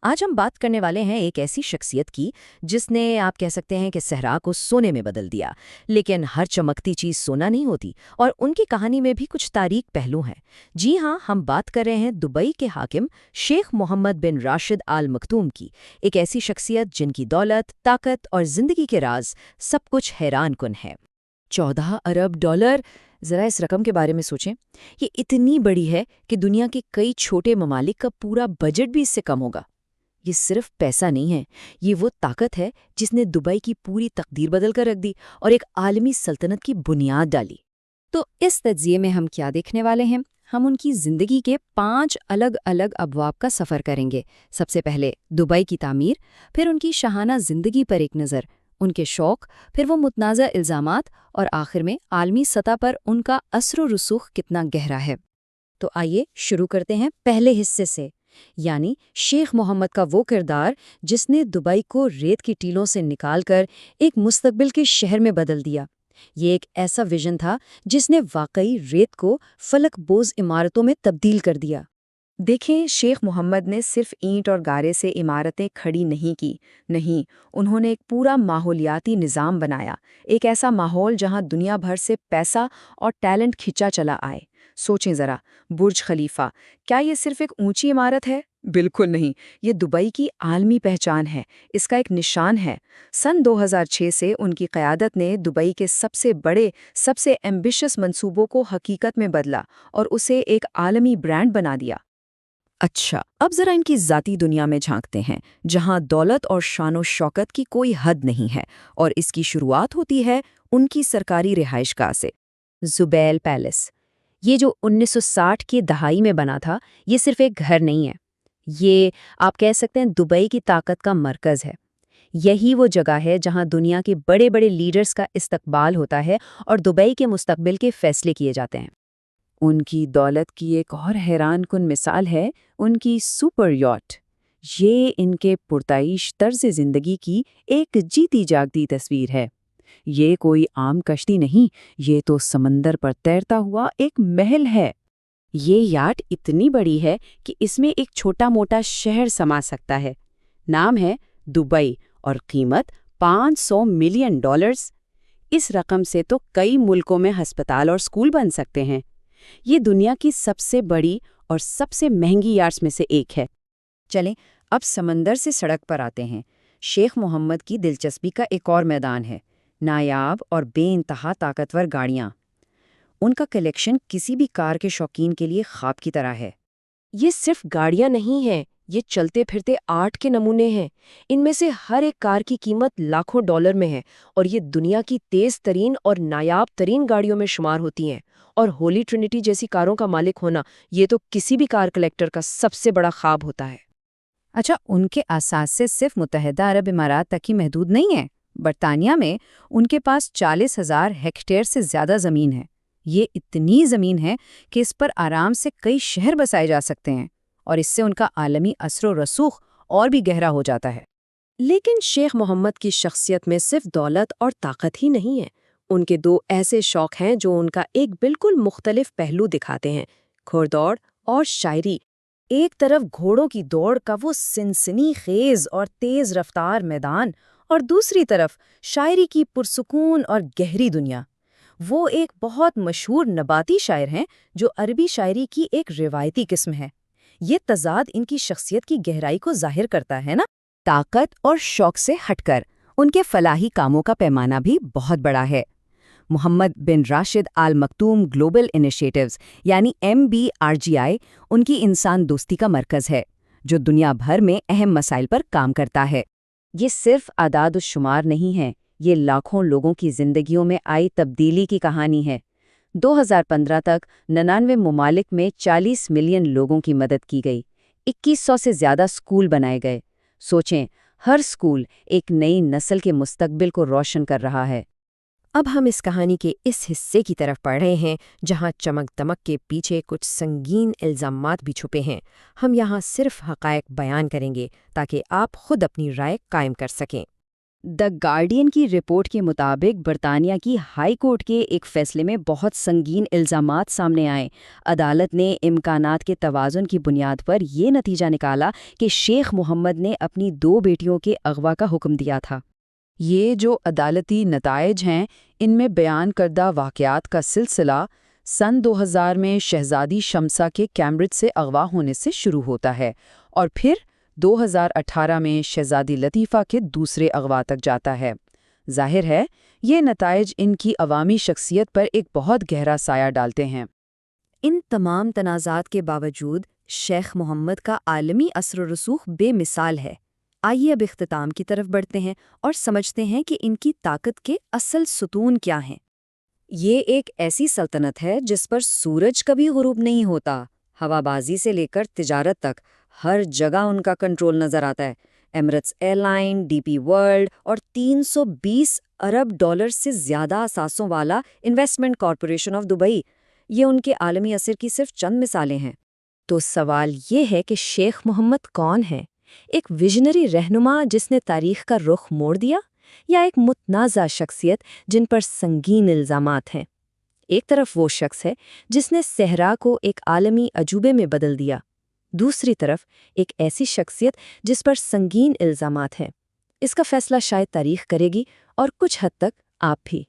آج ہم بات کرنے والے ہیں ایک ایسی شخصیت کی جس نے آپ کہہ سکتے ہیں کہ صحرا کو سونے میں بدل دیا، لیکن ہر چمکتی چیز سونا نہیں ہوتی، اور ان کی کہانی میں بھی کچھ تاریک پہلو ہیں۔ جی ہاں، ہم بات کر رہے ہیں دبئی کے حاکم شیخ محمد بن راشد آل مکتوم کی، ایک ایسی شخصیت جن کی دولت، طاقت اور زندگی کے راز سب کچھ حیران کن ہے۔ 14 ارب ڈالر! ذرا اس رقم کے بارے میں سوچیں، یہ اتنی بڑی ہے کہ دنیا کے کئی چھوٹے ممالک کا پورا بجٹ بھی اس سے کم ہوگا۔ یہ صرف پیسہ نہیں ہے، یہ وہ طاقت ہے جس نے دبئی کی پوری تقدیر بدل کر رکھ دی اور ایک عالمی سلطنت کی بنیاد ڈالی۔ تو اس تجزیے میں ہم کیا دیکھنے والے ہیں؟ ہم ان کی زندگی کے 5 الگ الگ ابواب کا سفر کریں گے۔ سب سے پہلے دبئی کی تعمیر، پھر ان کی شاہانہ زندگی پر ایک نظر، ان کے شوق، پھر وہ متنازع الزامات، اور آخر میں عالمی سطح پر ان کا اثر و رسوخ کتنا گہرا ہے۔ تو آئیے شروع کرتے ہیں پہلے حصے سے، یعنی شیخ محمد کا وہ کردار جس نے دبئی کو ریت کی ٹیلوں سے نکال کر ایک مستقبل کے شہر میں بدل دیا۔ یہ ایک ایسا ویژن تھا جس نے واقعی ریت کو فلک بوز عمارتوں میں تبدیل کر دیا۔ دیکھیں، شیخ محمد نے صرف اینٹ اور گارے سے عمارتیں کھڑی نہیں کی، نہیں، انہوں نے ایک پورا ماحولیاتی نظام بنایا، ایک ایسا ماحول جہاں دنیا بھر سے پیسہ اور ٹیلنٹ کھنچا چلا آئے۔ سوچیں ذرا، برج خلیفہ، کیا یہ صرف ایک اونچی عمارت ہے؟ بالکل نہیں، یہ دبئی کی عالمی پہچان ہے، اس کا ایک نشان ہے۔ سن 2006 سے ان کی قیادت نے دبئی کے سب سے بڑے، سب سے ایمبیشس منصوبوں کو حقیقت میں بدلا اور اسے ایک عالمی برانڈ بنا دیا۔ اچھا، اب ذرا ان کی ذاتی دنیا میں جھانکتے ہیں، جہاں دولت اور شان و شوکت کی کوئی حد نہیں ہے، اور اس کی شروعات ہوتی ہے ان کی سرکاری رہائش گاہ سے، زبیل پیلس۔ یہ جو 1960 کی دہائی میں بنا تھا، یہ صرف ایک گھر نہیں ہے، یہ آپ کہہ سکتے ہیں دبئی کی طاقت کا مرکز ہے۔ یہی وہ جگہ ہے جہاں دنیا کے بڑے بڑے لیڈرز کا استقبال ہوتا ہے اور دبئی کے مستقبل کے فیصلے کیے جاتے ہیں۔ ان کی دولت کی ایک اور حیران کن مثال ہے ان کی سپر یاٹ۔ یہ ان کے پرتعیش طرز زندگی کی ایک جیتی جاگتی تصویر ہے۔ یہ کوئی عام کشتی نہیں، یہ تو سمندر پر تیرتا ہوا ایک محل ہے۔ یہ یاٹ اتنی بڑی ہے کہ اس میں ایک چھوٹا موٹا شہر سما سکتا ہے۔ نام ہے دبئی اور قیمت $500 ملین۔ اس رقم سے تو کئی ملکوں میں ہسپتال اور سکول بن سکتے ہیں۔ یہ دنیا کی سب سے بڑی اور سب سے مہنگی یاٹس میں سے ایک ہے۔ چلیں اب سمندر سے سڑک پر آتے ہیں۔ شیخ محمد کی دلچسپی کا ایک اور میدان ہے، نایاب اور بے انتہا طاقتور گاڑیاں۔ ان کا کلیکشن کسی بھی کار کے شوقین کے لیے خواب کی طرح ہے۔ یہ صرف گاڑیاں نہیں ہیں، یہ چلتے پھرتے آرٹ کے نمونے ہیں۔ ان میں سے ہر ایک کار کی قیمت لاکھوں ڈالر میں ہے، اور یہ دنیا کی تیز ترین اور نایاب ترین گاڑیوں میں شمار ہوتی ہیں۔ اور ہولی ٹرینٹی جیسی کاروں کا مالک ہونا، یہ تو کسی بھی کار کلیکٹر کا سب سے بڑا خواب ہوتا ہے۔ اچھا، ان کے اثاثے صرف متحدہ عرب امارات تک ہی محدود نہیں ہیں۔ برطانیہ میں ان کے پاس 40,000 ہیکٹیئر سے زیادہ زمین ہے۔ یہ اتنی زمین ہے کہ اس پر آرام سے کئی شہر بسائے جا سکتے ہیں، اور اس سے ان کا عالمی اثر و رسوخ اور بھی گہرا ہو جاتا ہے۔ لیکن شیخ محمد کی شخصیت میں صرف دولت اور طاقت ہی نہیں ہے، ان کے 2 ایسے شوق ہیں جو ان کا ایک بالکل مختلف پہلو دکھاتے ہیں: گھوڑ دوڑ اور شاعری۔ ایک طرف گھوڑوں کی دوڑ کا وہ سنسنی خیز اور تیز رفتار میدان، اور دوسری طرف شاعری کی پرسکون اور گہری دنیا۔ وہ ایک بہت مشہور نباتی شاعر ہیں جو عربی شاعری کی ایک روایتی قسم ہے۔ یہ تضاد ان کی شخصیت کی گہرائی کو ظاہر کرتا ہے نا۔ طاقت اور شوق سے ہٹ کر ان کے فلاحی کاموں کا پیمانہ بھی بہت بڑا ہے۔ محمد بن راشد آل مکتوم گلوبل انیشیٹیوز یعنی MBRGI ان کی انسان دوستی کا مرکز ہے، جو دنیا بھر میں اہم مسائل پر کام کرتا ہے۔ یہ صرف اعداد و شمار نہیں ہے، یہ لاکھوں لوگوں کی زندگیوں میں آئی تبدیلی کی کہانی ہے۔ 2015 تک 99 ممالک میں 40 ملین لوگوں کی مدد کی گئی، 2100 سے زیادہ سکول بنائے گئے۔ سوچیں، ہر سکول ایک نئی نسل کے مستقبل کو روشن کر رہا ہے۔ اب ہم اس کہانی کے اس حصے کی طرف پڑھ رہے ہیں جہاں چمک دمک کے پیچھے کچھ سنگین الزامات بھی چھپے ہیں۔ ہم یہاں صرف حقائق بیان کریں گے تاکہ آپ خود اپنی رائے قائم کر سکیں۔ دی گارڈین کی رپورٹ کے مطابق برطانیہ کی ہائی کورٹ کے ایک فیصلے میں بہت سنگین الزامات سامنے آئے۔ عدالت نے امکانات کے توازن کی بنیاد پر یہ نتیجہ نکالا کہ شیخ محمد نے اپنی 2 بیٹیوں کے اغوا کا حکم دیا تھا۔ یہ جو عدالتی نتائج ہیں، ان میں بیان کردہ واقعات کا سلسلہ سن 2000 میں شہزادی شمسہ کے کیمبرج سے اغوا ہونے سے شروع ہوتا ہے اور پھر 2018 میں شہزادی لطیفہ کے دوسرے اغوا تک جاتا ہے۔ ظاہر ہے یہ نتائج ان کی عوامی شخصیت پر ایک بہت گہرا سایہ ڈالتے ہیں۔ ان تمام تنازعات کے باوجود شیخ محمد کا عالمی اثر و رسوخ بے مثال ہے۔ آئیے اب اختتام کی طرف بڑھتے ہیں اور سمجھتے ہیں کہ ان کی طاقت کے اصل ستون کیا ہیں۔ یہ ایک ایسی سلطنت ہے جس پر سورج کبھی غروب نہیں ہوتا۔ ہوا بازی سے لے کر تجارت تک ہر جگہ ان کا کنٹرول نظر آتا ہے۔ Emirates airline, D P World اور 320 ارب ڈالر سے زیادہ اثاثوں والا انویسٹمنٹ کارپوریشن آف دبئی، یہ ان کے عالمی اثر کی صرف چند مثالیں ہیں۔ تو سوال یہ ہے کہ شیخ محمد کون ہے؟ ایک ویژنری رہنما جس نے تاریخ کا رخ موڑ دیا، یا ایک متنازع شخصیت جن پر سنگین الزامات ہیں؟ ایک طرف وہ شخص ہے جس نے صحرا کو ایک عالمی عجوبے میں بدل دیا، دوسری طرف ایک ایسی شخصیت جس پر سنگین الزامات ہیں۔ اس کا فیصلہ شاید تاریخ کرے گی اور کچھ حد تک آپ بھی۔